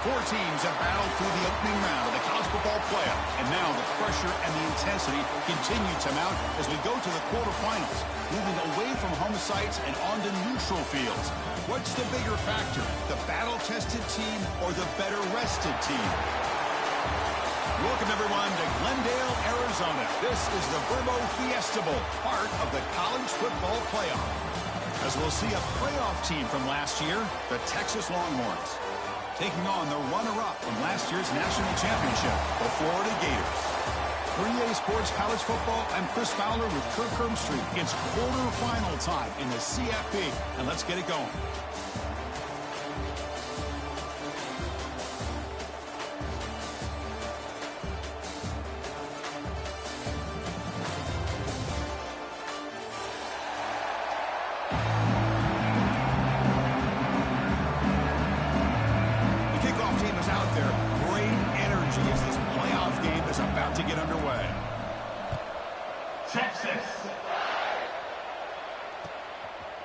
Four teams have battled through the opening round of the college football playoff, and now the pressure and the intensity continue to mount as we go to the quarterfinals, moving away from home sites and onto neutral fields. What's the bigger factor, the battle-tested team or the better-rested team? Welcome, everyone, to Glendale, Arizona. This is the Verbo Fiesta Bowl, part of the college football playoff. As we'll see a playoff team from last year, the Texas Longhorns, taking on the runner-up from last year's national championship, the Florida Gators. For EA Sports College Football, I'm Chris Fowler with Kirk Herbstreit. It's quarterfinal time in the CFP, and let's get it going.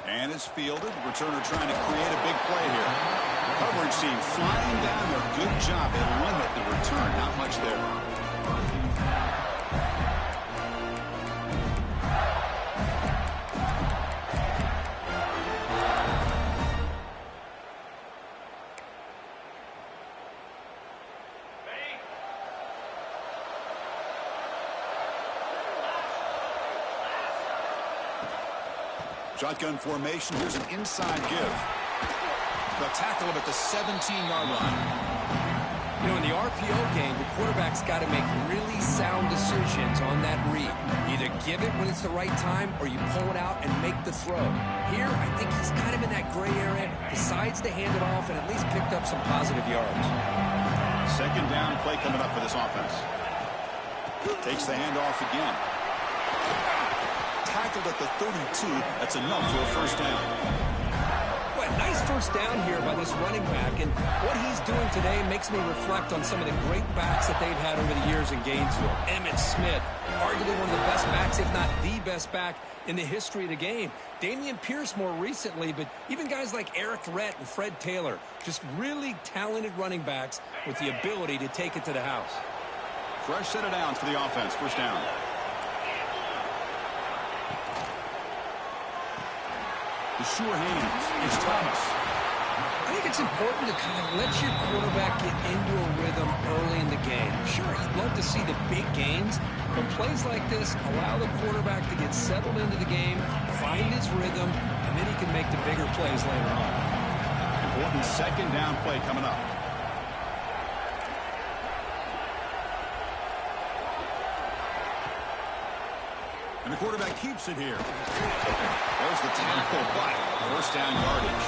And it's fielded. The returner trying to create a big play here. Coverage team flying down there. Good job. They limit the return. Not much there. Shotgun formation. Here's an inside give. The tackle him at the 17-yard line. You know, in the RPO game, the quarterback's got to make really sound decisions on that read. Either give it when it's the right time or you pull it out and make the throw. Here, I think he's kind of in that gray area, decides to hand it off and at least picked up some positive yards. Second down play coming up for this offense. Takes the handoff again. Tackled at the 32. That's enough for a first down. Well, nice first down here by this running back, and what he's doing today makes me reflect on some of the great backs that they've had over the years in Gainesville. Emmitt Smith, arguably one of the best backs, if not the best back in the history of the game. Damian Pierce more recently, but even guys like Eric Rhett and Fred Taylor, just really talented running backs with the ability to take it to the house. Fresh set of downs for the offense. First down. The sure hands is Thomas. I think it's important to kind of let your quarterback get into a rhythm early in the game. Sure, you'd love to see the big gains, but plays like this allow the quarterback to get settled into the game, find his rhythm, and then he can make the bigger plays later on. Important second down play coming up. And the quarterback keeps it here. There's the tackle, but first down yardage.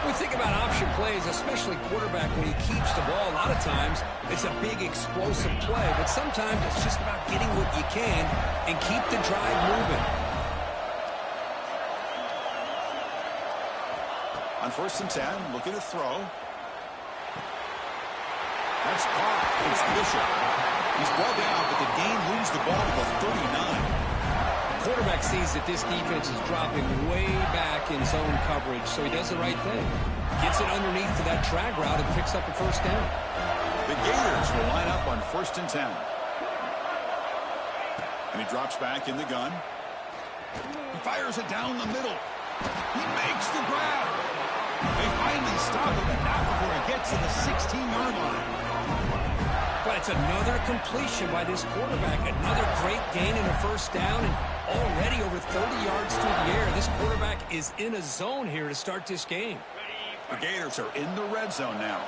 We think about option plays, especially quarterback, when he keeps the ball. A lot of times, it's a big explosive play, but sometimes it's just about getting what you can and keep the drive moving. On 1st and 10, looking to throw. That's caught. It's Bishop. He's brought down, but the game moves the ball to the 39. The quarterback sees that this defense is dropping way back in zone coverage, so he does the right thing. Gets it underneath to that drag route and picks up a first down. The Gators will line up on 1st and 10. And he drops back in the gun. He fires it down the middle. He makes the grab. They finally stop him, but not before he gets to the 16-yard line. But it's another completion by this quarterback. Another great gain in a first down, and already over 30 yards through the air. This quarterback is in a zone here to start this game. The Gators are in the red zone now.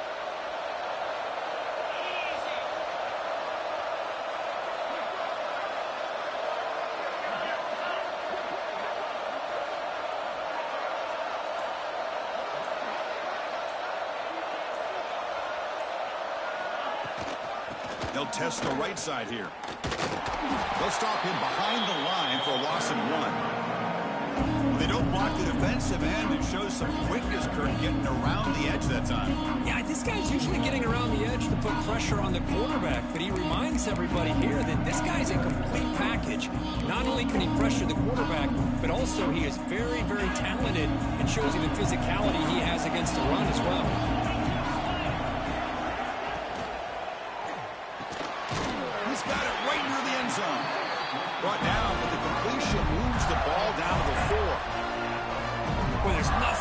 They'll test the right side here. They'll stop him behind the line for a loss of 1. When they don't block the defensive end, it shows some quickness, Kurt, getting around the edge that time. Yeah, this guy's usually getting around the edge to put pressure on the quarterback, but he reminds everybody here that this guy's a complete package. Not only can he pressure the quarterback, but also he is very, very talented and shows you the physicality he has against the run as well.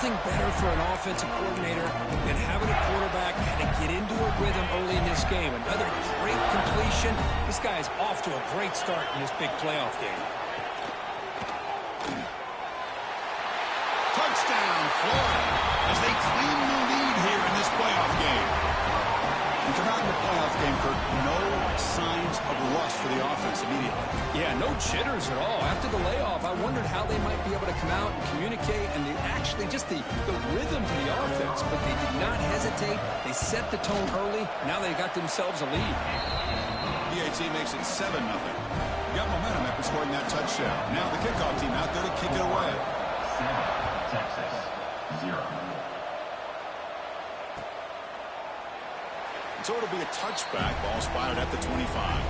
nothing better for an offensive coordinator than having a quarterback kind of get into a rhythm early in this game. Another great completion. This guy is off to a great start in this big playoff game. Touchdown, Florida, as they claim the lead here in this playoff game. And come out in the playoff game, Kirk, no signs of rust for the offense immediately. Yeah, no jitters at all. After the layoff, I wondered how they might be able to come out and communicate and actually just the rhythm to the offense, but they did not hesitate. They set the tone early. Now they got themselves a lead. PAT makes it 7-0. Got momentum after scoring that touchdown. Now the kickoff team out there to kick it away. Texas, 0. So it'll be a touchback. Ball spotted at the 25.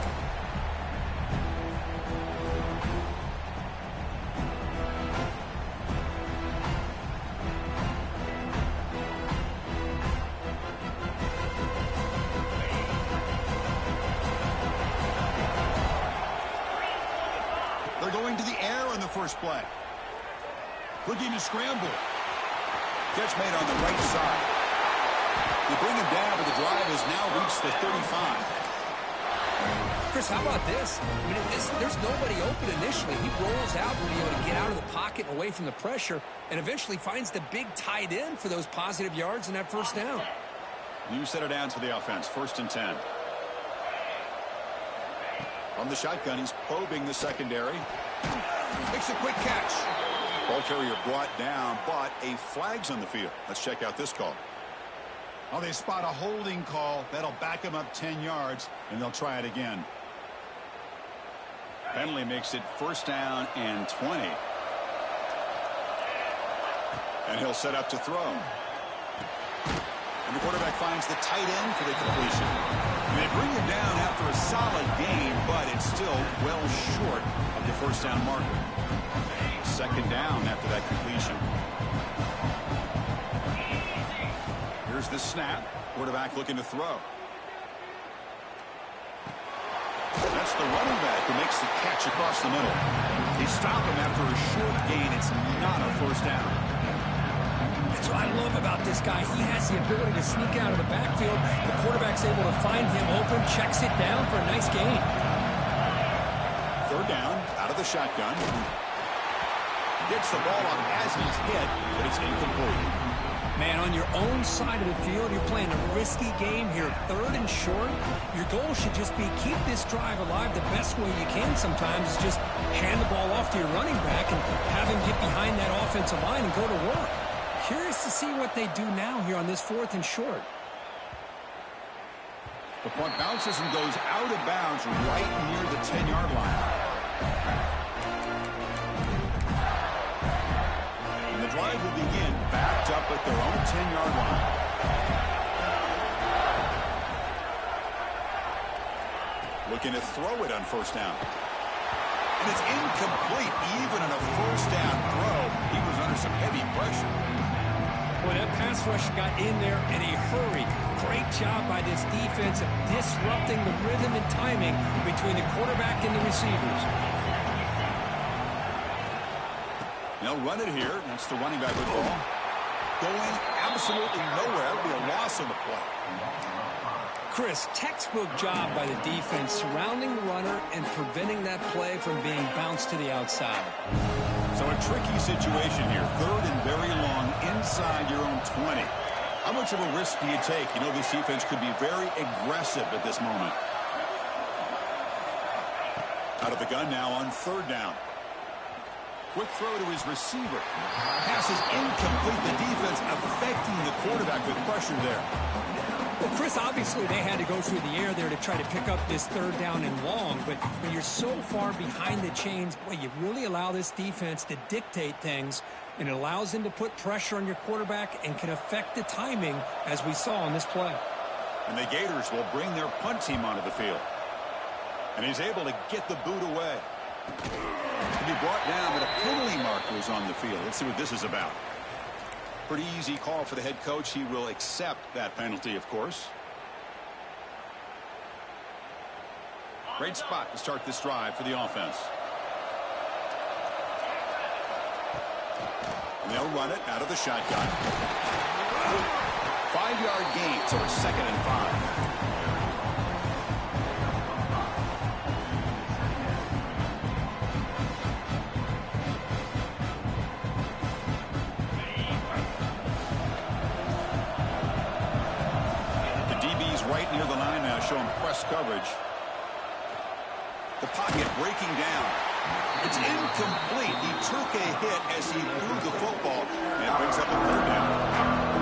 They're going to the air on the first play. Looking to scramble. Catch made on the right side. They bring him down, but the drive has now reached the 35. Chris, how about this? I mean, there's nobody open initially. He rolls out to be able to get out of the pocket and away from the pressure and eventually finds the big tight end for those positive yards in that first down. New set of downs for the offense. 1st and 10. On the shotgun, he's probing the secondary. Makes a quick catch. Ball carrier brought down, but a flag's on the field. Let's check out this call. Oh, they spot a holding call. That'll back him up 10 yards, and they'll try it again. Penalty makes it 1st down and 20. And he'll set up to throw. And the quarterback finds the tight end for the completion. And they bring him down after a solid gain, but it's still well short of the 1st down marker. 2nd down after that completion. Here's the snap. Quarterback looking to throw. That's the running back who makes the catch across the middle. They stop him after a short gain. It's not a 1st down. That's what I love about this guy. He has the ability to sneak out of the backfield. The quarterback's able to find him open, checks it down for a nice gain. 3rd down, out of the shotgun. Gets the ball up as he's hit, but it's incomplete. Man, on your own side of the field, you're playing a risky game here. 3rd and short. Your goal should just be keep this drive alive the best way you can sometimes. Is just hand the ball off to your running back and have him get behind that offensive line and go to work. Curious to see what they do now here on this 4th and short. The punt bounces and goes out of bounds right near the 10-yard line. And the drive will begin backed up at their own 10-yard line. Looking to throw it on 1st down. And it's incomplete even on a 1st down throw. He was under some heavy pressure. Well, that pass rush got in there in a hurry. Great job by this defense of disrupting the rhythm and timing between the quarterback and the receivers. They'll run it here. That's the running back with the ball. Going absolutely nowhere. It'll be a loss on the play. Chris, textbook job by the defense surrounding the runner and preventing that play from being bounced to the outside. So a tricky situation here. 3rd and very long inside your own 20. How much of a risk do you take? You know this defense could be very aggressive at this moment. Out of the gun now on 3rd down. Quick throw to his receiver. Pass is incomplete. The defense affecting the quarterback with pressure there. Well, Chris, obviously they had to go through the air there to try to pick up this 3rd down and long, but when you're so far behind the chains, boy, you really allow this defense to dictate things, and it allows them to put pressure on your quarterback and can affect the timing, as we saw on this play. And the Gators will bring their punt team onto the field. And he's able to get the boot away. To be brought down, but a penalty marker is on the field. Let's see what this is about. Pretty easy call for the head coach. He will accept that penalty, of course. Great spot to start this drive for the offense. And they'll run it out of the shotgun. 5-yard gain, so it's 2nd and 5. Right near the line now, showing press coverage. The pocket breaking down. It's incomplete. He took a hit as he threw the football, and it brings up a 3rd down.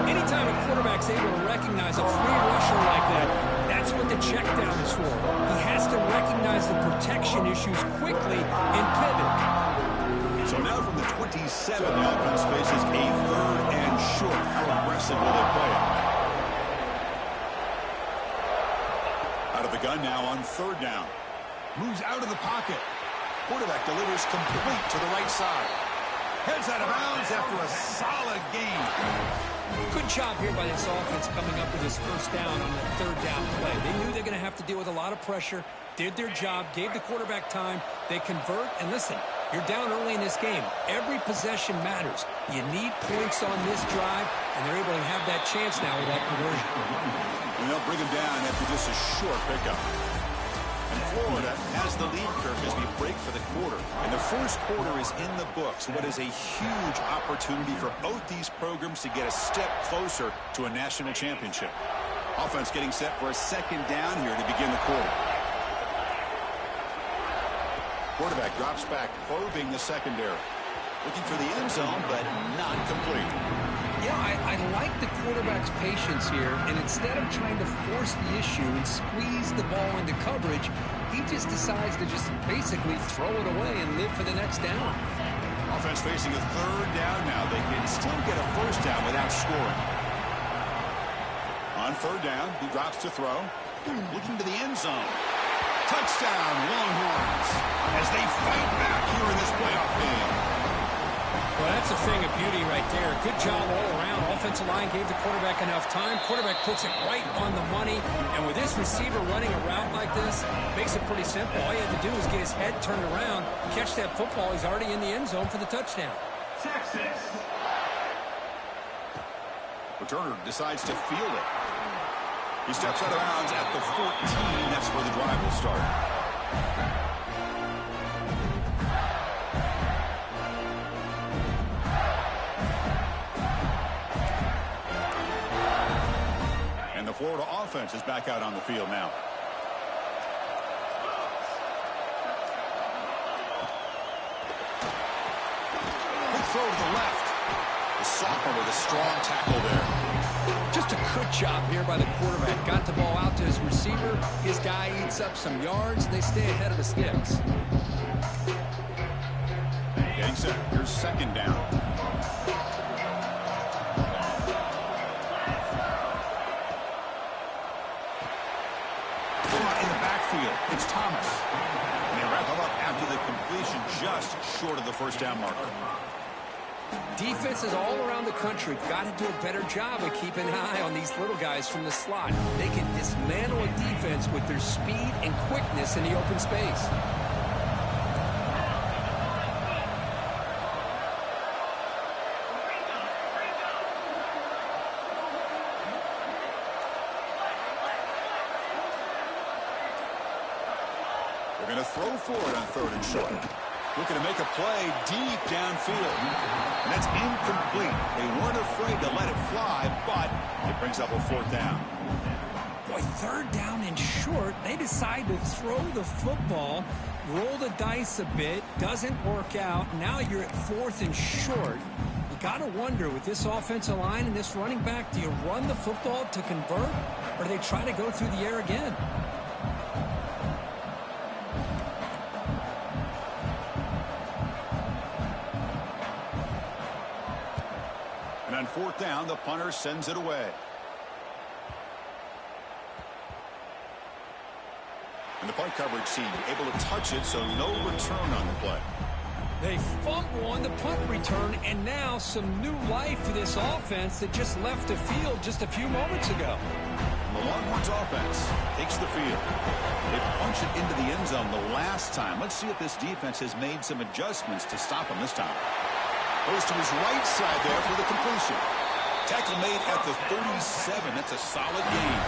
Anytime a quarterback's able to recognize a free rusher like that, that's what the check down is for. He has to recognize the protection issues quickly and pivot. So now from the 27, the offense faces a 3rd and short. How aggressive will they play it? Out of the gun now on 3rd down. Moves out of the pocket. Quarterback delivers complete to the right side. Heads out of bounds after a solid gain. Good job here by this offense coming up with his 1st down on the 3rd down play. They knew they're going to have to deal with a lot of pressure, did their job, gave the quarterback time. They convert, and listen, you're down early in this game. Every possession matters. You need points on this drive, and they're able to have that chance now with that conversion. And they'll bring him down after just a short pickup. And Florida has the lead, Kirk, as we break for the quarter. And the first quarter is in the books. What is a huge opportunity for both these programs to get a step closer to a national championship. Offense getting set for a 2nd down here to begin the quarter. Quarterback drops back, probing the secondary. Looking for the end zone, but not complete. Yeah, I like the quarterback's patience here, and instead of trying to force the issue and squeeze the ball into coverage, he just decides to just basically throw it away and live for the next down. Offense facing a 3rd down now. They can still get a 1st down without scoring. On 3rd down, he drops to throw. Looking to the end zone. Touchdown, Longhorns, as they fight back here in this playoff game. Well, that's a thing of beauty right there. Good job all around. Offensive line gave the quarterback enough time. Quarterback puts it right on the money. And with this receiver running a route like this, makes it pretty simple. All you have to do is get his head turned around, catch that football. He's already in the end zone for the touchdown. Texas. Returner decides to field it. He steps out of bounds at the 14. That's where the drive will start. Florida offense is back out on the field now. Big throw to the left. The sophomore with a strong tackle there. Just a good job here by the quarterback. Got the ball out to his receiver. His guy eats up some yards, and they stay ahead of the sticks. Getting set. Here's 2nd down. It's Thomas. And they wrap him up after the completion just short of the 1st down marker. Defenses all around the country have got to do a better job of keeping an eye on these little guys from the slot. They can dismantle a defense with their speed and quickness in the open space. They're going to throw forward on 3rd and short. Looking to make a play deep downfield. And that's incomplete. They weren't afraid to let it fly, but it brings up a 4th down. Boy, 3rd down and short. They decide to throw the football, roll the dice a bit. Doesn't work out. Now you're at 4th and short. You got to wonder, with this offensive line and this running back, do you run the football to convert, or do they try to go through the air again? And on 4th down, the punter sends it away. And the punt coverage team able to touch it, so no return on the play. They fumble on the punt return, and now some new life for this offense that just left the field just a few moments ago. The Longhorns offense takes the field. They punch it into the end zone the last time. Let's see if this defense has made some adjustments to stop them this time. Goes to his right side there for the completion. Tackle made at the 37. That's a solid gain.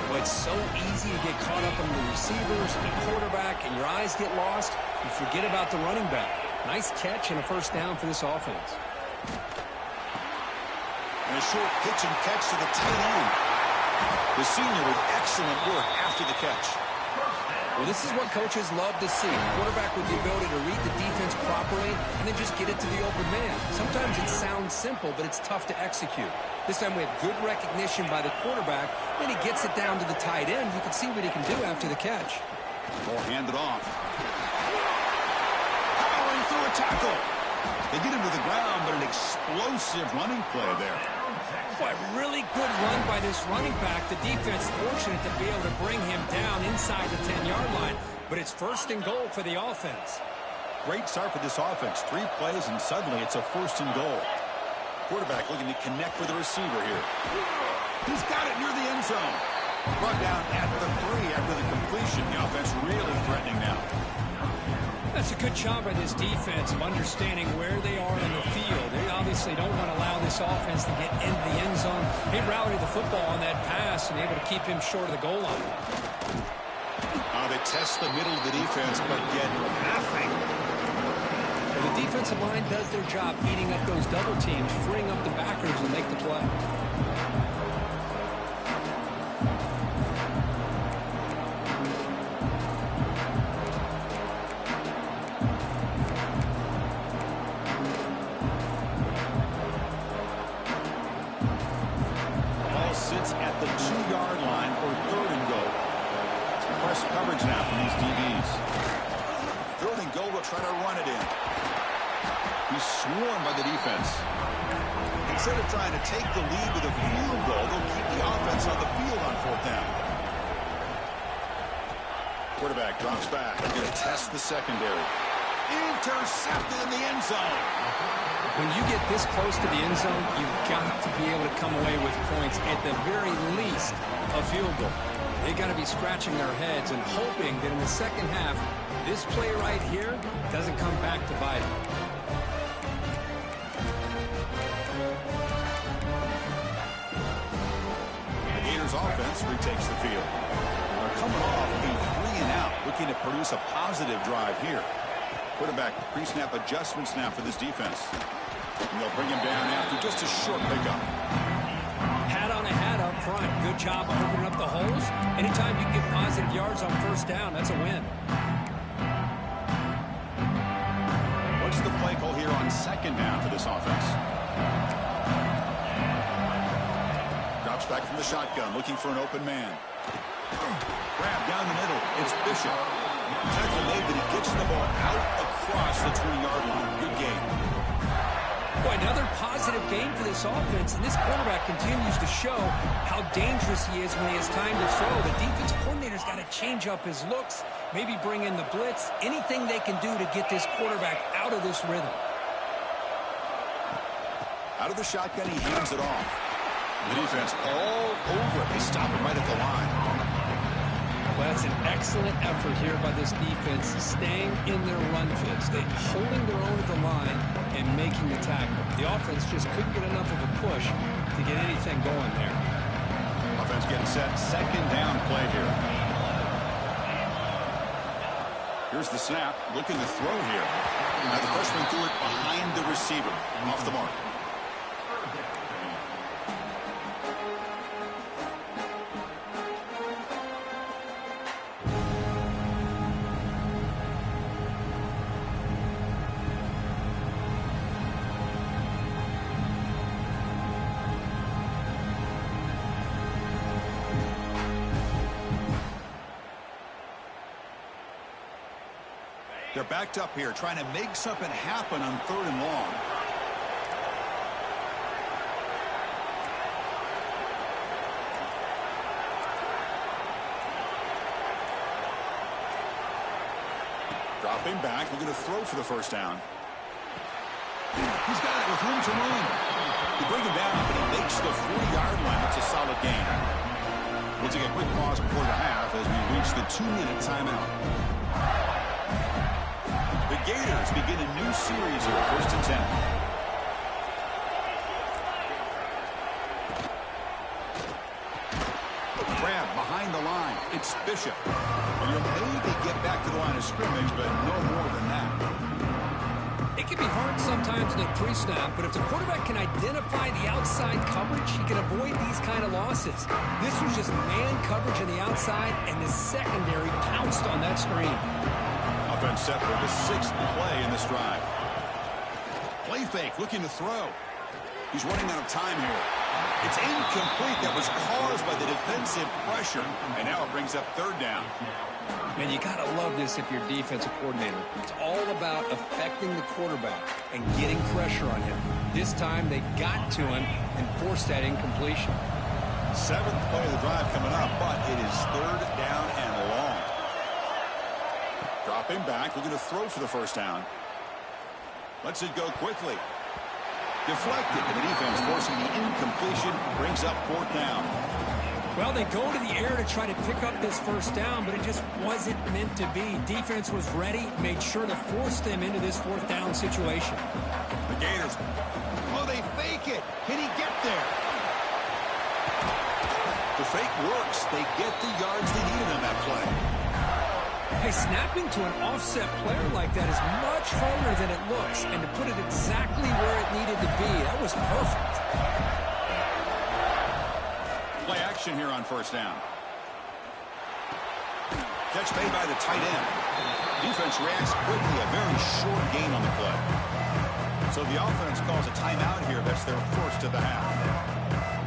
Well, it's so easy to get caught up on the receivers and the quarterback, and your eyes get lost. You forget about the running back. Nice catch and a first down for this offense. And a short pitch and catch to the tight end. The senior with excellent work after the catch. Well, this is what coaches love to see. Quarterback with the ability to read the defense properly and then just get it to the open man. Sometimes it sounds simple, but it's tough to execute. This time we have good recognition by the quarterback. Then he gets it down to the tight end. You can see what he can do after the catch. Ball handed off. Powering through a tackle. They get him to the ground, but an explosive running play there. Boy, really good run by this running back. The defense fortunate to be able to bring him down inside the 10-yard line, but it's first and goal for the offense. Great start for this offense. 3 plays, and suddenly it's a first and goal. Quarterback looking to connect with the receiver here. He's got it near the end zone. Brought down at the 3 after the completion. The offense really threatening now. That's a good job by this defense of understanding where they are in the field. They obviously don't want to allow this offense to get into the end zone. They rallied the football on that pass and able to keep him short of the goal line. They test the middle of the defense, but get nothing. Well, the defensive line does their job eating up those double teams, freeing up the backers and make the play. At the 2-yard line for third and goal. It's press coverage now from these DBs. Third and goal, will try to run it in. He's swarmed by the defense. Instead of trying to take the lead with a field goal, they'll keep the offense on the field on 4th down. Quarterback drops back. They're going to test the secondary. Intercepted in the end zone. When you get this close to the end zone, you've got to be able to come away with points, at the very least, a field goal. They got to be scratching their heads and hoping that in the second half, this play right here doesn't come back to bite them. The Gators offense retakes the field. They're coming off a 3-and-out, looking to produce a positive drive here. Quarterback pre-snap adjustments now for this defense. And they'll bring him down after just a short pickup. Hat on a hat up front. Good job of opening up the holes. Anytime you get positive yards on first down, that's a win. What's the play call here on second down for this offense? Drops back from the shotgun, looking for an open man. Grab down the middle. It's Bishop. Tackle made, but he gets the ball out across the 20-yard line. Good game. Boy, another positive game for this offense, and this quarterback continues to show how dangerous he is when he has time to throw. The defense coordinator's got to change up his looks, maybe bring in the blitz, anything they can do to get this quarterback out of this rhythm. Out of the shotgun, he hands it off. The defense all over it. They stop him right at the line. Well, that's an excellent effort here by this defense, staying in their run fits. They're holding their own at the line and making the tackle. The offense just couldn't get enough of a push to get anything going there. Offense getting set. Second down play here. Here's the snap. Looking to throw here. Now the freshman threw it behind the receiver. Off the mark. They're backed up here, trying to make something happen on 3rd and long. Dropping back, looking to throw for the first down. He's got it with room to run. They bring him down, but he makes the 40-yard line. That's a solid gain. We'll take a quick pause before the half as we reach the 2-minute timeout. The Gators begin a new series here, 1st and 10. Grab behind the line. It's Bishop. And you'll maybe get back to the line of scrimmage, but no more than that. It can be hard sometimes in a pre-snap, but if the quarterback can identify the outside coverage, he can avoid these kind of losses. This was just man coverage on the outside, and the secondary pounced on that screen. Offense set for the 6th play in this drive. Play fake, looking to throw. He's running out of time here. It's incomplete. That was caused by the defensive pressure, and now it brings up 3rd down. Man, you got to love this if you're a defensive coordinator. It's all about affecting the quarterback and getting pressure on him. This time they got to him and forced that incompletion. 7th play of the drive coming up, but it is 3rd down and long. Dropping back, looking to throw for the 1st down. Lets it go quickly. Deflected, and the defense forcing the incompletion, brings up 4th down. Well, they go to the air to try to pick up this 1st down, but it just wasn't meant to be. Defense was ready, made sure to force them into this 4th down situation. The Gators, oh, they fake it. Can he get there? The fake works. They get the yards they needed on that play. Hey, snapping to an offset player like that is much harder than it looks, and to put it exactly where it needed to be, that was perfect. Play action here on 1st down. Catch made by the tight end. Defense reacts quickly, a very short gain on the play. So the offense calls a timeout here. That's their 1st of the half.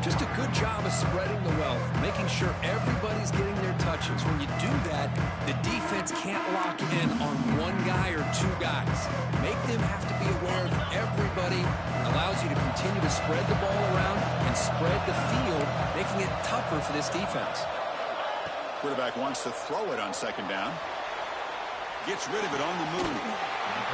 Just a good job of spreading the wealth, making sure everybody's getting their touches. When you do that, the defense can't lock in on one guy or 2 guys. Make them have to be aware of everybody. It allows you to continue to spread the ball around and spread the field, making it tougher for this defense. Quarterback wants to throw it on 2nd down. Gets rid of it on the move.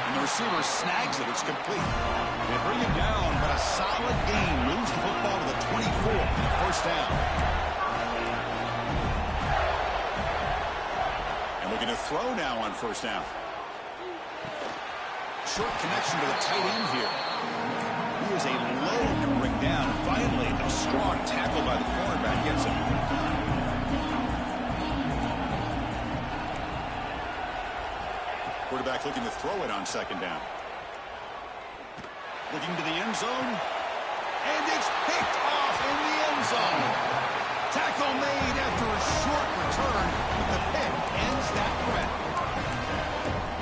And the receiver snags it. It's complete. They bring him down, but a solid gain moves the football to the 24. 1st down. And looking to throw now on 1st down. Short connection to the tight end here. He is a load to bring down. Finally, a strong tackle by the cornerback gets him. Quarterback looking to throw it on 2nd down. Looking to the end zone. And it's picked off in the end zone. Tackle made after a short return, but the pick ends that threat.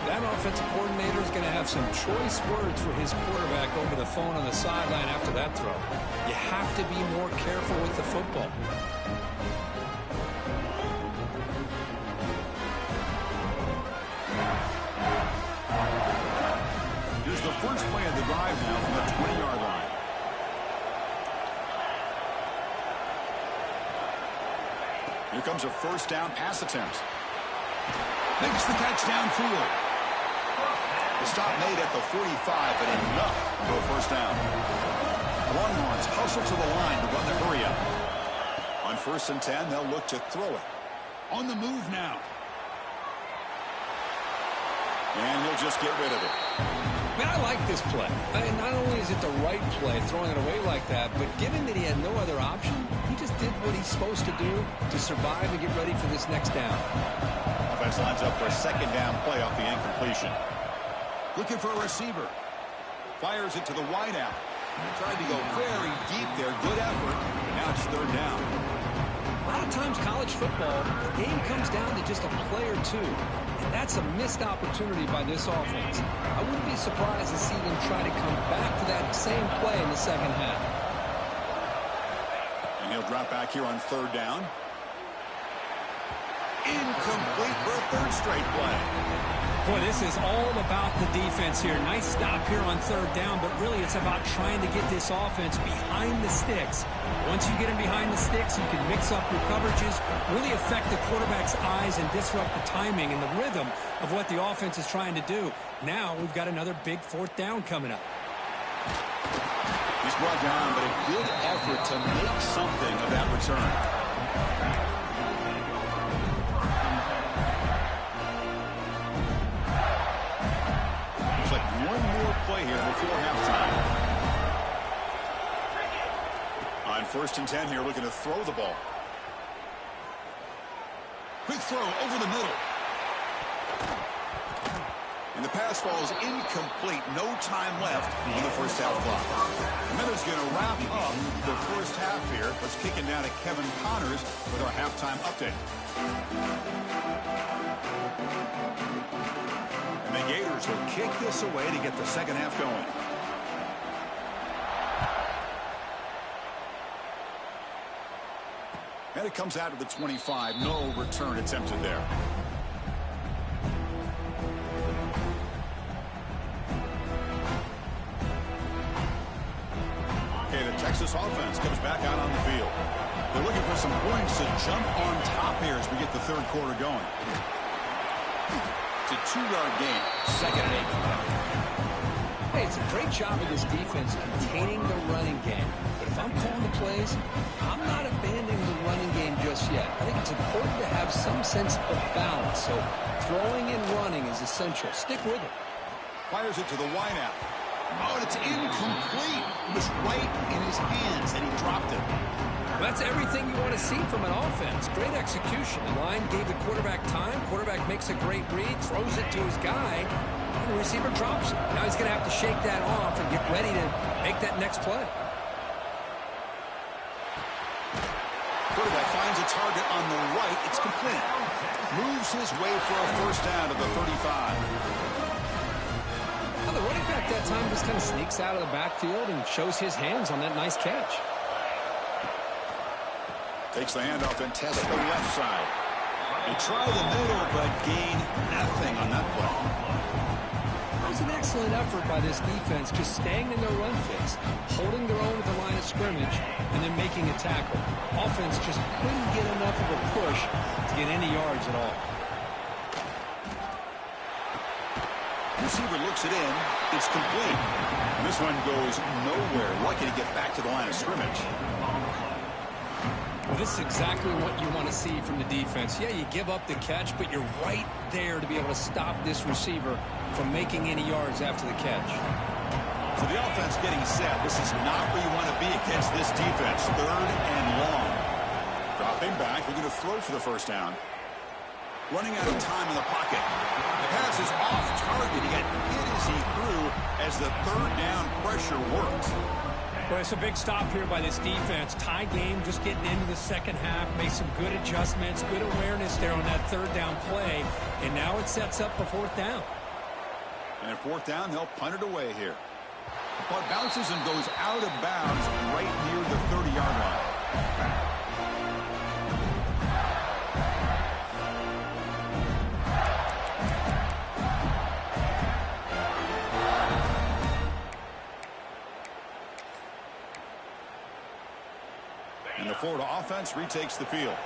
That offensive coordinator is going to have some choice words for his quarterback over the phone on the sideline after that throw. You have to be more careful with the football. Here's the 1st play of the drive now from the 20-yard line. Here comes a 1st down pass attempt. Makes the catch downfield. The stop made at the 45, but enough for a 1st down. Longhorns hustle to the line to run the hurry up. On 1st and 10, they'll look to throw it. On the move now. And he'll just get rid of it. Man, I like this play. Not only is it the right play, throwing it away like that, but given that he had no other option, he just did what he's supposed to do to survive and get ready for this next down. Offense lines up for a 2nd down play off the incompletion. Looking for a receiver. Fires it to the wideout. Tried to go very deep there. Good effort. Now it's 3rd down. A lot of times college football, the game comes down to just a play or 2. And that's a missed opportunity by this offense. I wouldn't be surprised to see them try to come back to that same play in the 2nd half. And he'll drop back here on 3rd down. Incomplete for a 3rd straight play. Boy, this is all about the defense here. Nice stop here on 3rd down, but really it's about trying to get this offense behind the sticks. Once you get them behind the sticks, you can mix up your coverages, really affect the quarterback's eyes and disrupt the timing and the rhythm of what the offense is trying to do. Now we've got another big 4th down coming up. He's brought down, but a good effort to make something of that return. play here before halftime. On 1st and 10 here, looking to throw the ball. Quick throw over the middle. And the pass falls incomplete. No time left on the first half clock. The Minutes going to wrap up the first half here. Let's kick it down to Kevin Connors with our halftime update. And the Gators will kick this away to get the second half going. And it comes out of the 25. No return attempted there. Okay, the Texas offense comes back out on the field. They're looking for some points to jump on top here as we get the third quarter going. It's a 2-yard gain. 2nd and 8. Hey, it's a great job of this defense containing the running game. But if I'm calling the plays, I'm not abandoning the running game just yet. I think it's important to have some sense of balance. So throwing and running is essential. Stick with it. Fires it to the wideout. Oh, and it's incomplete. It was right in his hands, and he dropped it. That's everything you want to see from an offense. Great execution. The line gave the quarterback time. Quarterback makes a great read, throws it to his guy, and the receiver drops it. Now he's going to have to shake that off and get ready to make that next play. Quarterback finds a target on the right. It's complete. Moves his way for a first down to the 35. Well, the running back that time just kind of sneaks out of the backfield and shows his hands on that nice catch. Takes the handoff and tests the left side. They try the middle, but gain nothing on that play. It was an excellent effort by this defense, just staying in their run phase, holding their own at the line of scrimmage, and then making a tackle. Offense just couldn't get enough of a push to get any yards at all. Receiver looks it in. It's complete. And this one goes nowhere. Lucky to get back to the line of scrimmage. Well, this is exactly what you want to see from the defense. Yeah, you give up the catch, but you're right there to be able to stop this receiver from making any yards after the catch. So the offense getting set. This is not where you want to be against this defense. 3rd and long. Dropping back. We're going to throw for the first down. Running out of time in the pocket. The pass is off target. He got hit as he threw as the 3rd down pressure worked. Well, it's a big stop here by this defense. Tie game, just getting into the second half. Made some good adjustments, good awareness there on that 3rd down play. And now it sets up a 4th down. And at 4th down, they'll punt it away here. The punt bounces and goes out of bounds right near the 30-yard line. And the Florida offense retakes the field.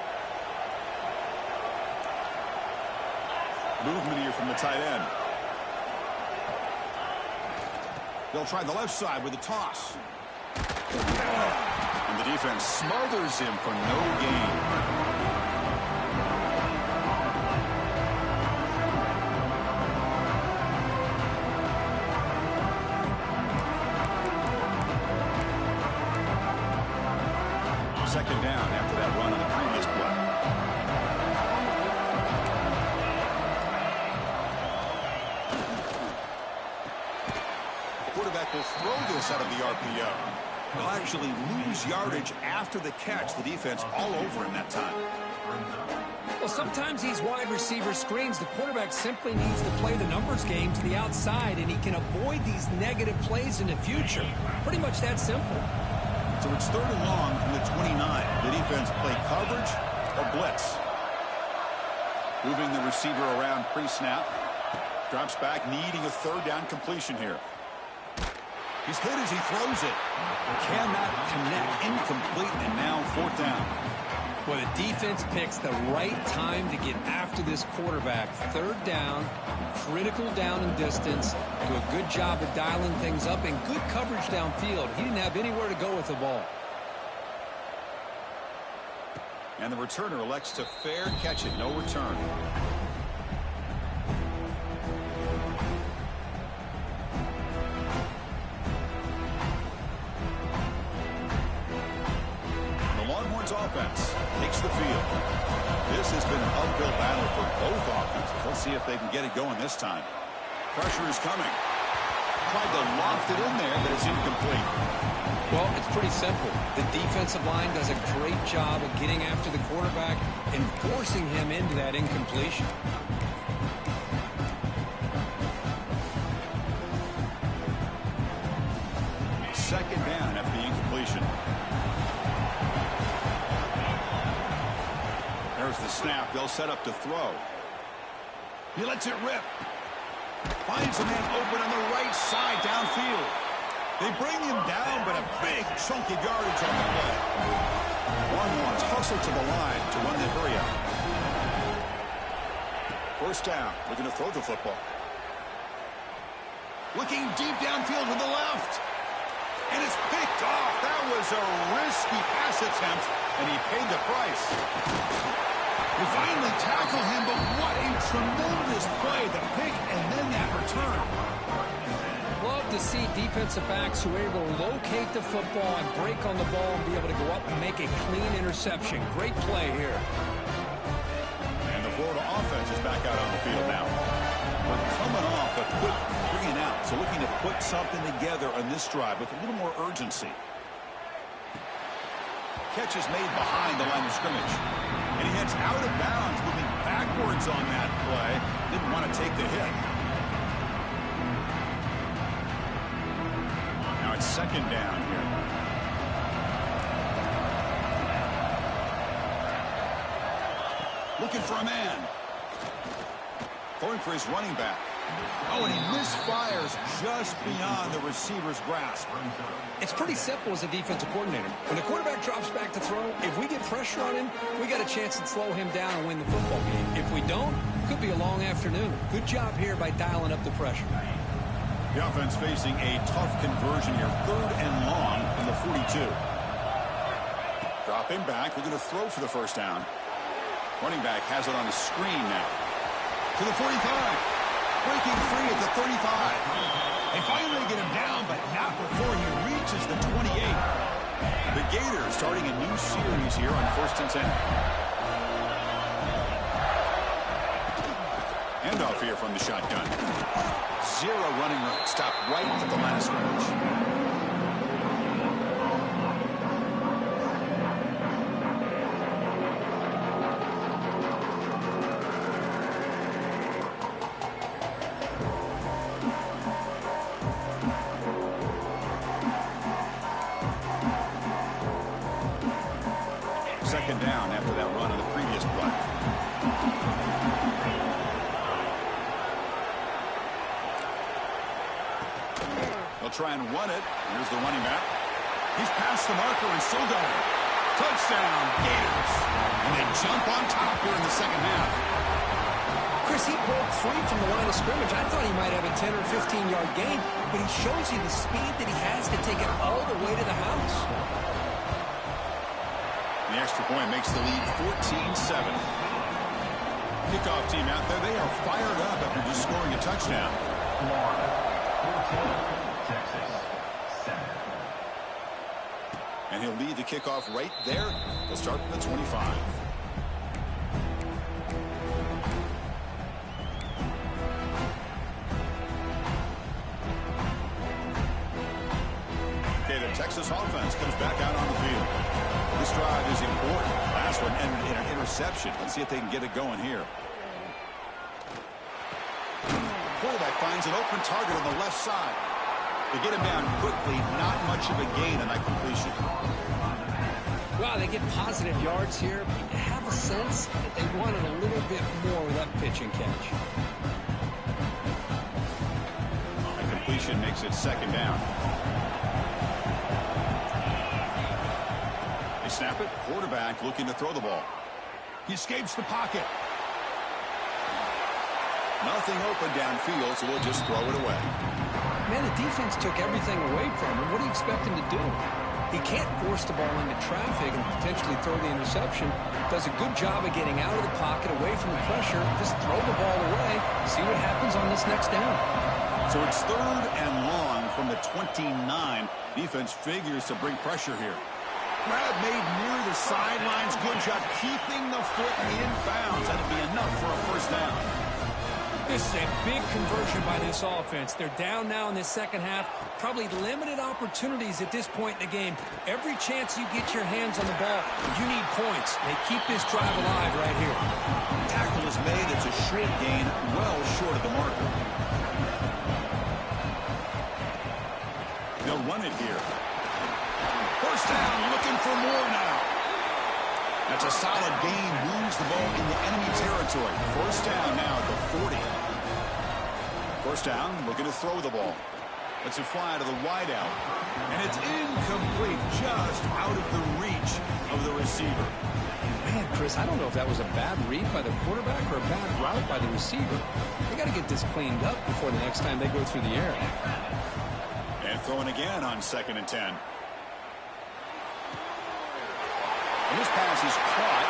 Movement here from the tight end. They'll try the left side with a toss. And the defense smothers him for no gain. Second down after that run on the previous play. The quarterback will throw this out of the RPO. He'll actually lose yardage after the catch. The defense all over him that time. Well, sometimes these wide receiver screens, the quarterback simply needs to play the numbers game to the outside, and he can avoid these negative plays in the future. Pretty much that simple. So it's 3rd and long from the 29. The defense play coverage or blitz. Moving the receiver around pre-snap. Drops back, needing a 3rd down completion here. He's hit as he throws it. Cannot connect. Incomplete, and now 4th down. Well, the defense picks the right time to get after this quarterback. 3rd down, critical down and distance. Do a good job of dialing things up and good coverage downfield. He didn't have anywhere to go with the ball. And the returner elects to fair catch it. No return. Browns offense takes the field. This has been an uphill battle for both offenses. Let's see if they can get it going this time. Pressure is coming. Tried to loft it in there, but it's incomplete. Well, it's pretty simple. The defensive line does a great job of getting after the quarterback and forcing him into that incompletion. Second down after the incompletion. There's the snap. They'll set up to throw. He lets it rip. Finds a man open on the right side downfield. They bring him down, but a big chunk of yardage on the play. One-ones hustle to the line to run the hurry up. First down, looking to throw the football. Looking deep downfield to the left. And it's picked off. That was a risky pass attempt, and he paid the price. They finally tackle him, but what a tremendous play. The pick and then that return. Love to see defensive backs who are able to locate the football and break on the ball and be able to go up and make a clean interception. Great play here. And the Florida offense is back out on the field now. We're coming off a quick 3 and out, so looking to put something together on this drive with a little more urgency. Catch is made behind the line of scrimmage. And he heads out of bounds, moving backwards on that play. Didn't want to take the hit. Now it's second down here. Looking for a man. Throwing for his running back. Oh, and he misfires just beyond the receiver's grasp. It's pretty simple as a defensive coordinator. When the quarterback drops back to throw, if we get pressure on him, we got a chance to slow him down and win the football game. If we don't, it could be a long afternoon. Good job here by dialing up the pressure. The offense facing a tough conversion here. 3rd and long from the 42. Dropping back. We're going to throw for the first down. Running back has it on the screen now. To the 45. Breaking free at the 35. They finally get him down, but not before he reaches the 28. The Gators starting a new series here on 1st and 10. Handoff here from the shotgun. 0 running room. Stopped right at the line of scrimmage. Second down after that run on the previous play. They'll try and run it. Here's the running back. He's past the marker and still going. Touchdown, Gators. And they jump on top here in the second half. Chris, he broke free from the line of scrimmage. I thought he might have a 10 or 15-yard gain, but he shows you the speed that he has to take it all the way to the house. The extra point makes the lead 14-7. Kickoff team out there, they are fired up after just scoring a touchdown. Florida 14, Texas 7. And he'll lead the kickoff right there. They'll start from the 25. Okay, the Texas offense comes back out on the field. This drive is important. Last one ended in an interception. Let's see if they can get it going here. Quarterback finds an open target on the left side. They get him down quickly. Not much of a gain on that completion. Wow, they get positive yards here, but you have a sense that they wanted a little bit more with that pitch and catch. The completion makes it second down. They snap it. Quarterback looking to throw the ball. He escapes the pocket. Nothing open downfield, so we'll just throw it away. Man, the defense took everything away from him. What do you expect him to do? He can't force the ball into traffic and potentially throw the interception. Does a good job of getting out of the pocket, away from the pressure. Just throw the ball away. See what happens on this next down. So it's 3rd and long from the 29. Defense figures to bring pressure here. Grab made near the the sidelines. Good job keeping the foot in bounds. That'll be enough for a first down. This is a big conversion by this offense. They're down now in the second half. Probably limited opportunities at this point in the game. Every chance you get your hands on the ball, you need points. They keep this drive alive right here. Tackle is made. It's a short gain, well short of the marker. They'll run it here. First down, looking for more now. That's a solid gain. Moves the ball into enemy territory. First down now at the 40. First down, looking to throw the ball. Lets it fly to the wideout. And it's incomplete, just out of the reach of the receiver. Man, Chris, I don't know if that was a bad read by the quarterback or a bad route by the receiver. They got to get this cleaned up before the next time they go through the air. And throwing again on 2nd and 10. And this pass is caught.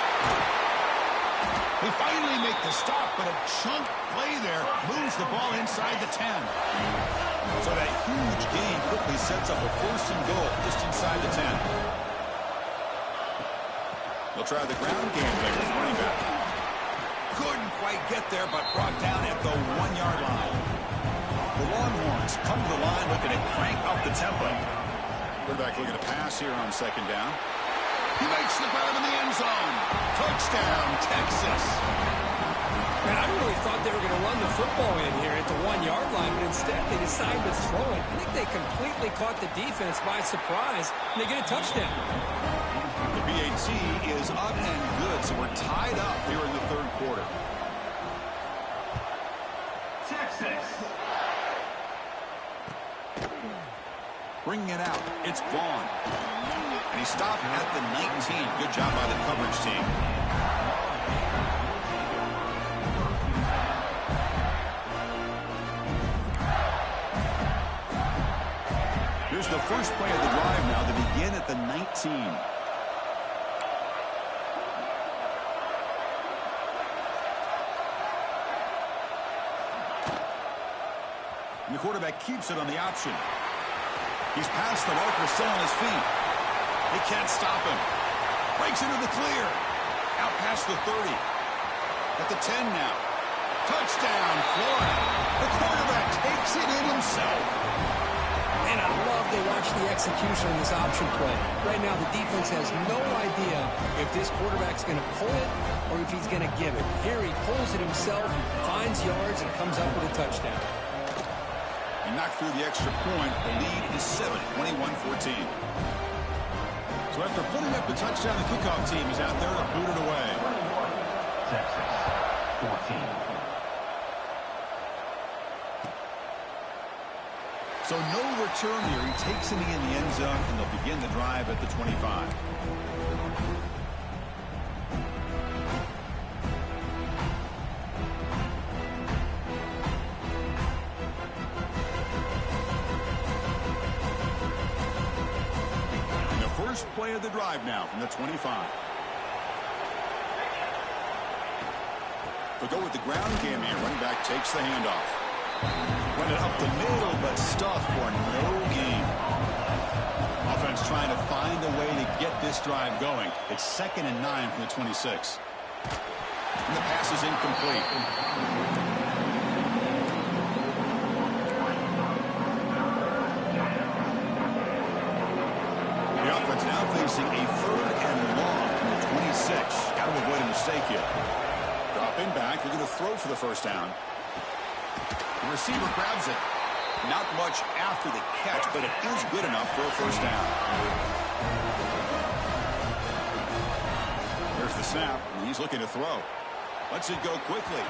They finally make the stop, but a chunk play there moves the ball inside the 10. So that huge gain quickly sets up a 1st and goal just inside the 10. They'll try the ground game there with running back. Couldn't quite get there, but brought down at the 1-yard line. The Longhorns come to the line looking to crank up the tempo. Quarterback looking to pass here on 2nd down. He makes the grab in the end zone. Touchdown, Texas. Man, I really thought they were going to run the football in here at the 1-yard line, but instead they decided to throw it. I think they completely caught the defense by surprise, and they get a touchdown. The BAT is up and good, so we're tied up here in the 3rd quarter. Texas. Bringing it out, it's Vaughn. And he stopped at the 19. Good job by the coverage team. Here's the first play of the drive now. They begin at the 19. And the quarterback keeps it on the option. He's past the marker, still on his feet. They can't stop him. Breaks into the clear. Out past the 30. At the 10 now. Touchdown, Florida. The quarterback takes it in himself. And I love they watch the execution of this option play. Right now, the defense has no idea if this quarterback's going to pull it or if he's going to give it. Here he pulls it himself, finds yards, and comes up with a touchdown. And knocked through the extra point. The lead is 7, 21-14. So after putting up the touchdown, the kickoff team is out there to boot it away. Texas, 14. So no return here. He takes it in the end zone, and they'll begin the drive at the 25. And the first play of the drive now from the 25. They'll go with the ground game here. Running back takes the handoff. Went it up the middle, but stuffed for no gain. Offense trying to find a way to get this drive going. It's 2nd and 9 from the 26. And the pass is incomplete. The offense now facing a 3rd and long from the 26. Got to avoid a mistake here. Dropping back, looking to throw for the first down. The receiver grabs it. Not much after the catch, but it is good enough for a first down. There's the snap, and he's looking to throw. Lets it go quickly.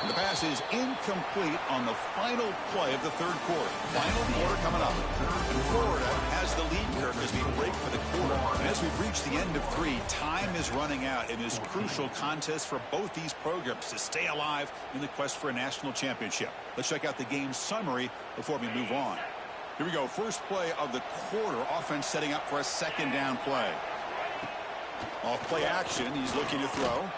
And the pass is incomplete on the final play of the 3rd quarter. Final quarter coming up. And Florida has the lead here as we break for the quarter. And as we've reached the end of 3, time is running out in this crucial contest for both these programs to stay alive in the quest for a national championship. Let's check out the game summary before we move on. Here we go. First play of the quarter. Offense setting up for a 2nd down play. Off play action. He's looking to throw.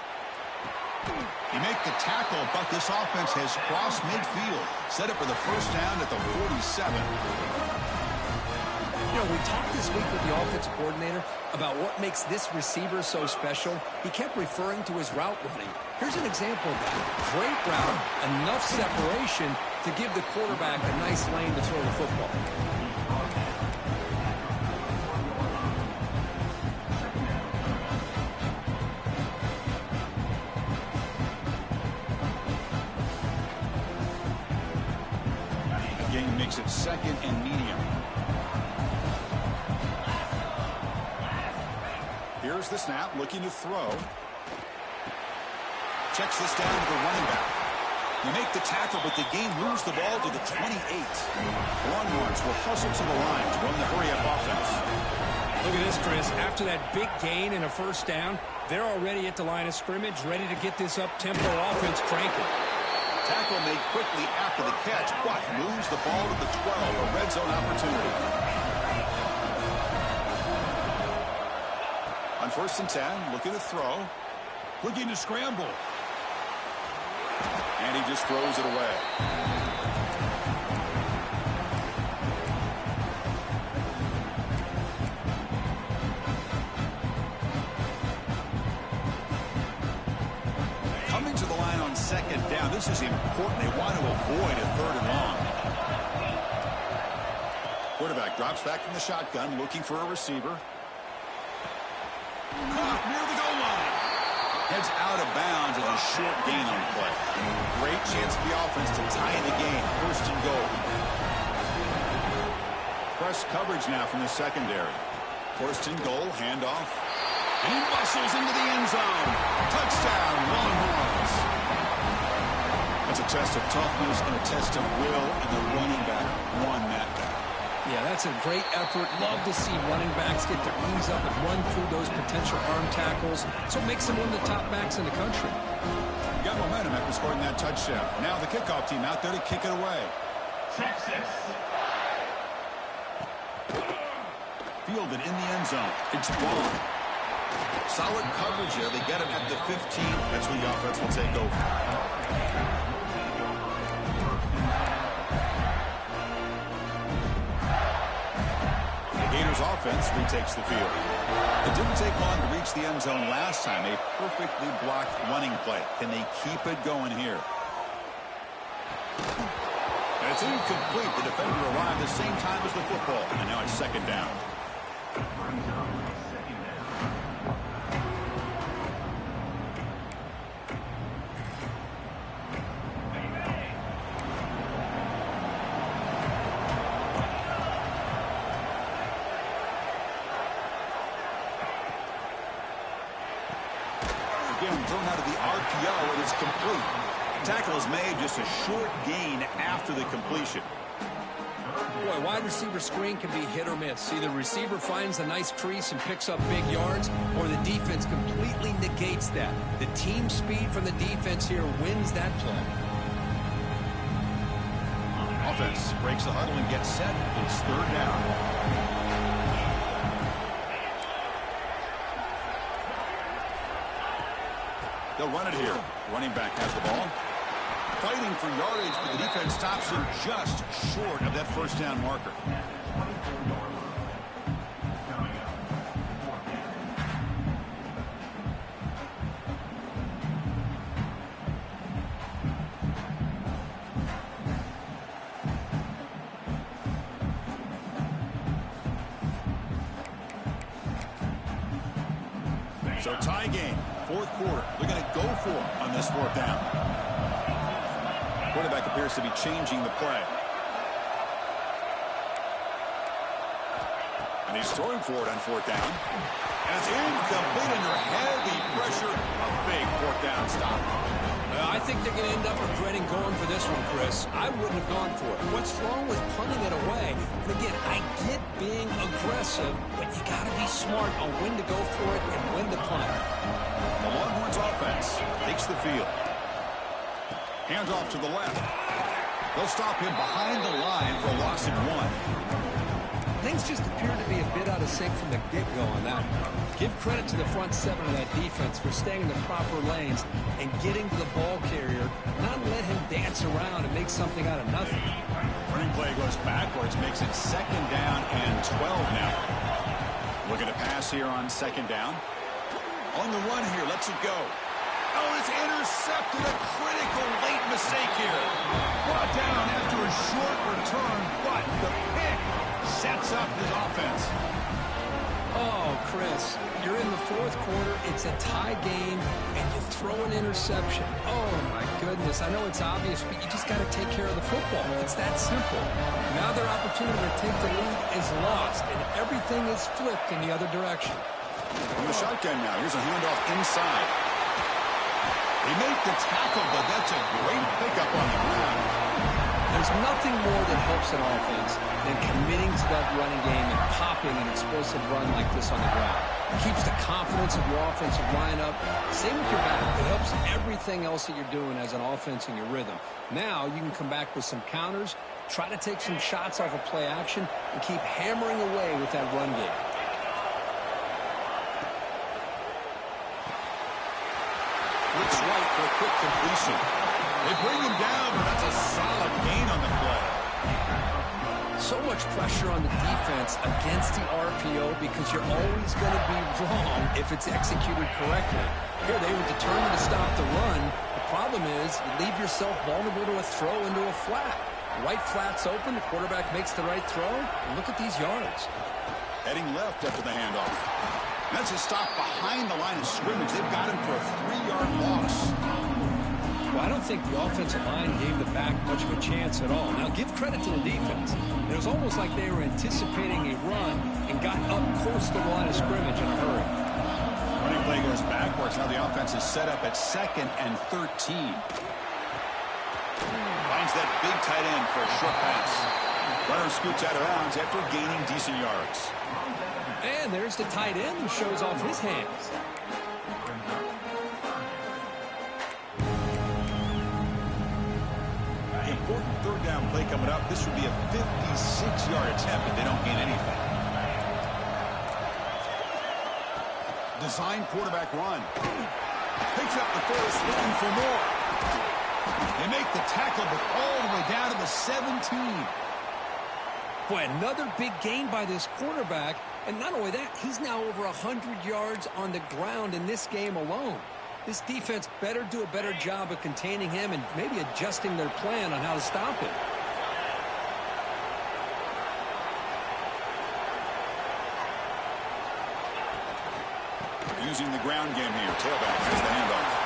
You make the tackle, but this offense has crossed midfield. Set up for the first down at the 47. You know, we talked this week with the offensive coordinator about what makes this receiver so special. He kept referring to his route running. Here's an example of that. Great route, enough separation to give the quarterback a nice lane to throw the football. Again, makes it 2nd and medium. Here's the snap, looking to throw. Checks this down to the running back. You make the tackle, but the game moves the ball to the 28. Longhorns will hustle to the line to run the hurry-up offense. Look at this, Chris. After that big gain and a first down, they're already at the line of scrimmage, ready to get this up-tempo offense cranking. Tackle made quickly after the catch, but moves the ball to the 12, a red zone opportunity. On 1st and 10, looking to throw. Looking to scramble. And he just throws it away. Coming to the line on 2nd down. This is important. They want to avoid a 3rd and long. Quarterback drops back from the shotgun, looking for a receiver. Caught near the goal line. Heads out of bounds as a short gain on the play. Great chance for the offense to tie the game. 1st and goal. Press coverage now from the secondary. 1st and goal, handoff. And he bustles into the end zone. Touchdown, Longhorns. That's a test of toughness and a test of will, and the running back won that battle. Yeah, that's a great effort. Love to see running backs get to ease up and run through those potential arm tackles. So it makes them one of the top backs in the country. Got momentum after scoring that touchdown. Now the kickoff team out there to kick it away. Texas. Fielded in the end zone. It's ball. Solid coverage here. They get him at the 15. That's where the offense will take over. Gators offense retakes the field. It didn't take long to reach the end zone last time. A perfectly blocked running play. Can they keep it going here? And it's incomplete. The defender arrived the same time as the football. And now it's 2nd down. Thrown out of the RPO, and it's complete. Tackle is made, just a short gain after the completion. Boy, wide receiver screen can be hit or miss. Either receiver finds a nice crease and picks up big yards, or the defense completely negates that. The team speed from the defense here wins that play. Offense breaks the huddle and gets set. It's 3rd down. They'll run it here. Running back has the ball. Fighting for yardage, but the defense stops him just short of that 1st down marker. So tie game, 4th quarter. They're going to go for it on this 4th down. Quarterback appears to be changing the play. And he's throwing for it on 4th down. And it's incomplete under heavy pressure. A big 4th down stop. I think they're going to end up regretting going for this one, Chris. I wouldn't have gone for it. What's wrong with punting it away? And again, I get being aggressive, but you got to be smart on when to go for it and when to punt. The Longhorns offense takes the field. Hands off to the left. They'll stop him behind the line for a loss of 1. things just appeared to be a bit out of sync from the get-go on that. Give credit to the front seven of that defense for staying in the proper lanes and getting to the ball carrier, not let him dance around and make something out of nothing. Replay goes backwards, makes it 2nd down and 12 now. Looking to pass here on 2nd down. On the run here, lets it go. Oh, it's intercepted. A critical late mistake here. Brought down after a short return, but the pick sets up his offense. Oh, Chris, you're in the 4th quarter. It's a tie game, and you throw an interception. Oh, my goodness. I know it's obvious, but you just got to take care of the football. It's that simple. Now their opportunity to take the lead is lost, and everything is flipped in the other direction. On the shotgun now. Here's a handoff inside. He made the tackle, but that's a great pickup on the ground. There's nothing more that helps an offense than committing to that running game and popping an explosive run like this on the ground. It keeps the confidence of your offensive lineup. Same with your back. It helps everything else that you're doing as an offense in your rhythm. Now you can come back with some counters, try to take some shots off of play action, and keep hammering away with that run game. Looks right for a quick completion. They bring him down, but that's a solid gain on the play. So much pressure on the defense against the RPO because you're always going to be wrong if it's executed correctly. Here they were determined to stop the run. The problem is you leave yourself vulnerable to a throw into a flat. Right flat's open, the quarterback makes the right throw, and look at these yards. Heading left after the handoff. That's a stop behind the line of scrimmage. They've got him for a 3-yard loss. Well, I don't think the offensive line gave the back much of a chance at all. Now, give credit to the defense. It was almost like they were anticipating a run and got up close to the line of scrimmage in a hurry. Running play goes backwards. Now the offense is set up at 2nd and 13. Finds that big tight end for a short pass. Runner scoots out of bounds after gaining decent yards. And there's the tight end who shows off his hands. Important 3rd down play coming up. This would be a 56-yard attempt if they don't gain anything. Design quarterback run. Picks up the first, looking for more. They make the tackle, but all the way down to the 17. Boy, another big gain by this quarterback. And not only that, he's now over 100 yards on the ground in this game alone. This defense better do a better job of containing him and maybe adjusting their plan on how to stop him. Using the ground game here. Tailback has the handoff.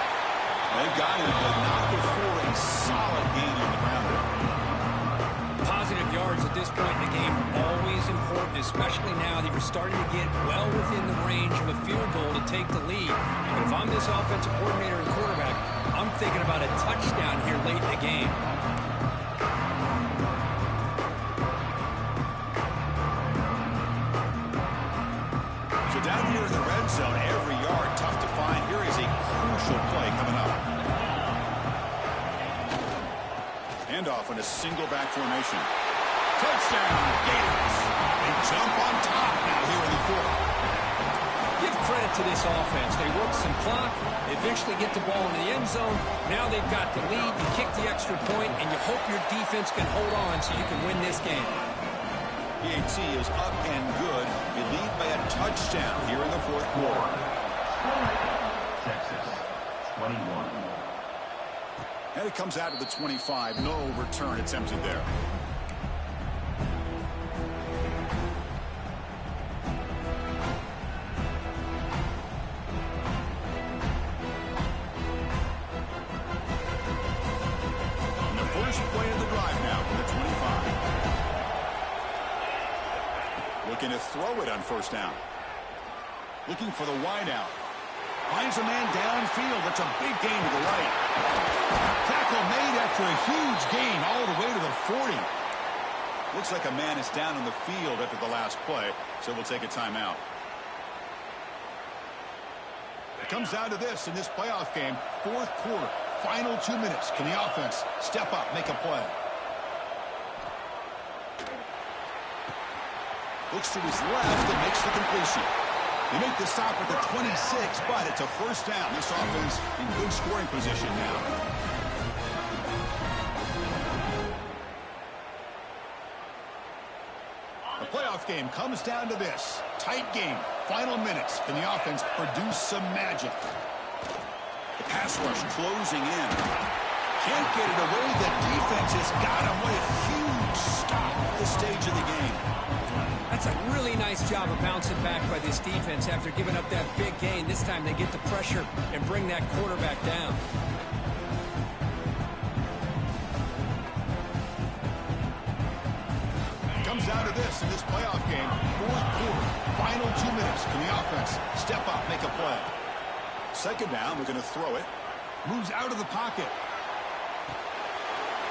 They got him, but not before a solid gain on the ground. Positive yards at this point in the game are always important, especially now that you're starting to get well within the range of a field goal to take the lead. But if I'm this offensive coordinator and quarterback, I'm thinking about a touchdown here late in the game. So down here in the red zone, every yard tough to find. Here is a crucial play coming up. Handoff in a single back formation. Touchdown, Gators. They jump on top now here in the 4th. Give credit to this offense. They work some clock. They eventually get the ball in the end zone. Now they've got the lead. You kick the extra point, and you hope your defense can hold on so you can win this game. PAT is up and good. They lead by a touchdown here in the 4th quarter. Texas, 21. And it comes out to the 25. No return attempted there. On the first play of the drive now from the 25. Looking to throw it on 1st down. Looking for the wideout. Finds a man downfield. That's a big gain to the right. Tackle made after a huge gain all the way to the 40. Looks like a man is down on the field after the last play, so we'll take a timeout. It comes down to this in this playoff game. 4th quarter, final 2 minutes. Can the offense step up, make a play? Looks to his left and makes the completion. They make the stop at the 26, but it's a first down. This offense in good scoring position now. The playoff game comes down to this. Tight game. Final minutes. Can the offense produce some magic? The pass rush closing in. Can't get it away. The defense has got him. What a huge stop at this stage of the game. That's a really nice job of bouncing back by this defense after giving up that big gain. This time they get the pressure and bring that quarterback down. Comes down to this in this playoff game. Fourth quarter, final 2 minutes. Can the offense step up, make a play? Second down, they're going to throw it. Moves out of the pocket.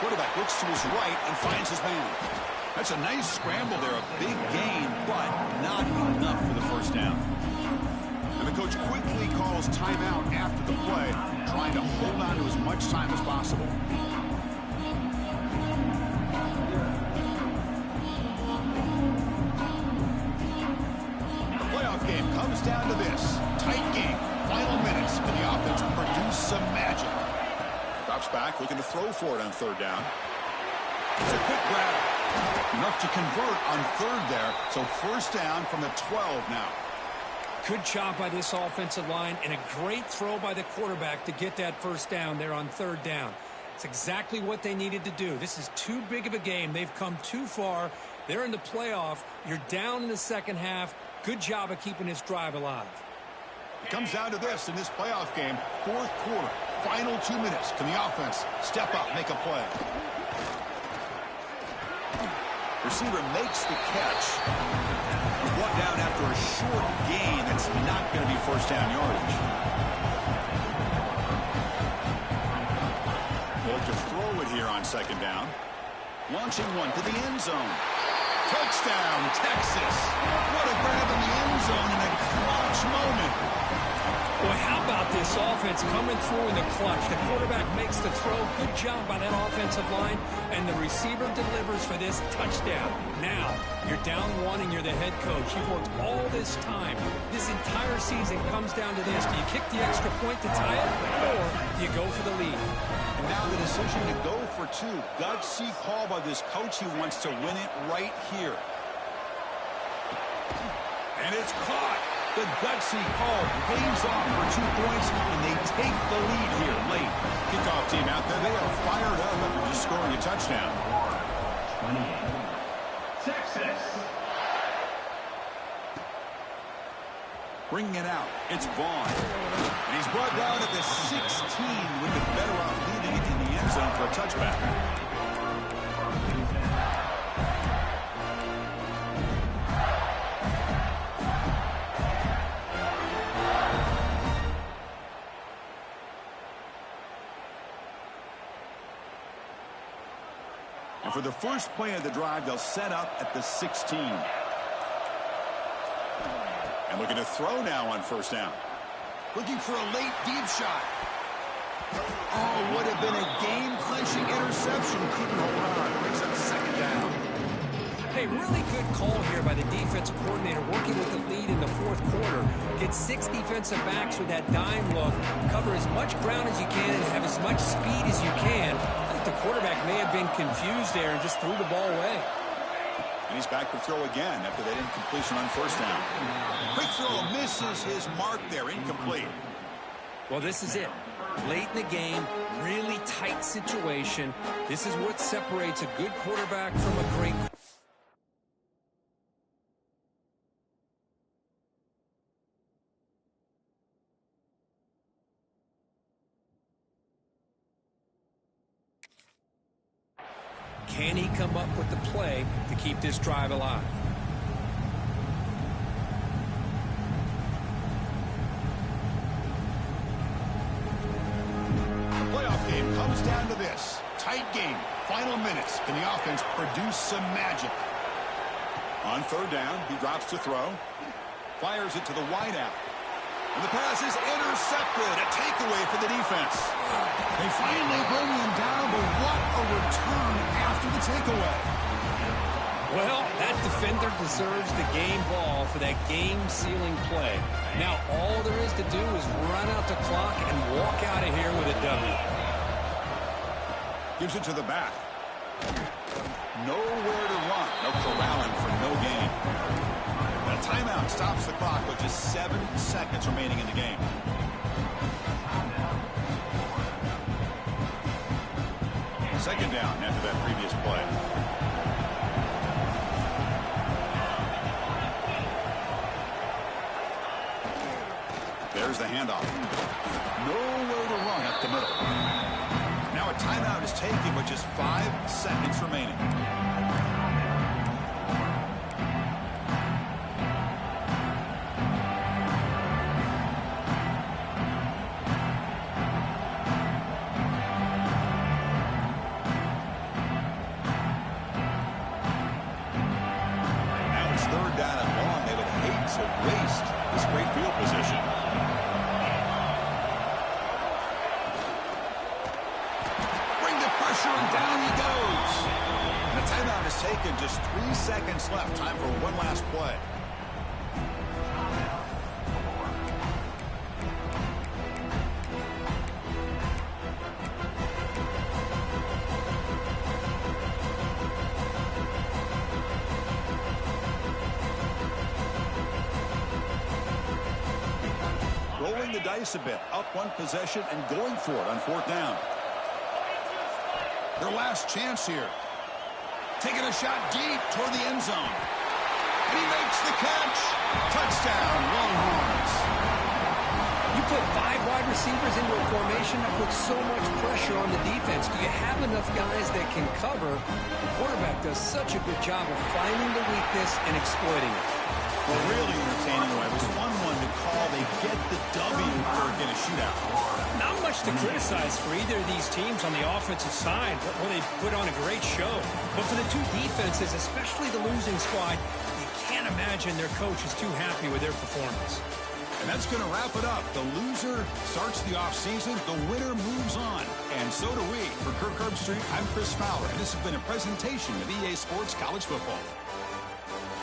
Quarterback looks to his right and finds his man. That's a nice scramble there, a big gain, but not enough for the first down. And the coach quickly calls timeout after the play, trying to hold on to as much time as possible. The playoff game comes down to this. Tight game, final minutes, and the offense produce some magic. Drops back, looking to throw for it on third down. It's a quick grab. Enough to convert on third there. So first down from the 12 now. Good job by this offensive line and a great throw by the quarterback to get that first down there on third down. It's exactly what they needed to do. This is too big of a game. They've come too far. They're in the playoff. You're down in the second half. Good job of keeping this drive alive. It comes down to this in this playoff game. Fourth quarter, final 2 minutes. Can the offense step up, make a play? Receiver makes the catch. Brought down after a short gain. That's not going to be first down yardage. They'll have to throw it here on second down. Launching one to the end zone. Touchdown, Texas. What a grab in the end zone in a clutch moment. Boy, how about this offense coming through in the clutch? The quarterback makes the throw. Good job by that offensive line. And the receiver delivers for this touchdown. Now, you're down one and you're the head coach. You've worked all this time. This entire season comes down to this. Do you kick the extra point to tie it, or do you go for the lead? And now the decision to go for two. Gutsy call by this coach. He wants to win it right here. And it's caught. The gutsy call pays off for 2 points, and they take the lead here late. Kickoff team out there. They are fired up after just scoring a touchdown. 28. Texas. Bringing it out. It's Vaughn. And he's brought down at the 16. Would have been better off leading it in the end zone for a touchback. For the first play of the drive, they'll set up at the 16. And looking to throw now on first down. Looking for a late deep shot. Oh, would have been a game-clinching interception. Couldn't hold on. Brings up second down. Hey, really good call here by the defensive coordinator working with the lead in the fourth quarter. Get 6 defensive backs with that dime look. Cover as much ground as you can and have as much speed as you can. The quarterback may have been confused there and just threw the ball away. And he's back to throw again after that incompletion on first down. Quick throw misses his mark there, incomplete. Well, this is it. Late in the game, really tight situation. This is what separates a good quarterback from a great quarterback. Can he come up with the play to keep this drive alive? The playoff game comes down to this. Tight game. Final minutes. Can the offense produce some magic? On third down, he drops to throw. Fires it to the wideout. And the pass is intercepted. A takeaway for the defense. They finally bring him down, but what a return after the takeaway. Well, that defender deserves the game ball for that game-sealing play. Now all there is to do is run out the clock and walk out of here with a W. Gives it to the back. Nowhere to run. No corralling for no gain. A timeout stops the clock with just 7 seconds remaining in the game. Second down after that previous play. There's the handoff. Nowhere to run up the middle. Now a timeout is taken with just 5 seconds remaining. Now it's 3rd down and long. They would hate to waste this great field position. And down he goes. And the timeout is taken. Just 3 seconds left. Time for one last play. Rolling the dice a bit. Up one possession and going for it on 4th down. Their last chance here. Taking a shot deep toward the end zone. And he makes the catch. Touchdown, Longhorns. You put 5 wide receivers into a formation that puts so much pressure on the defense. Do you have enough guys that can cover? The quarterback does such a good job of finding the weakness and exploiting it. Well, really entertaining way. It was a fun one to call. They get the W or get a shootout. Not much to criticize for either of these teams on the offensive side. Well, they put on a great show. But for the two defenses, especially the losing squad, you can't imagine their coach is too happy with their performance. And that's going to wrap it up. The loser starts the offseason. The winner moves on. And so do we. For Kirk Herbstreit, I'm Chris Fowler. And this has been a presentation of EA Sports College Football.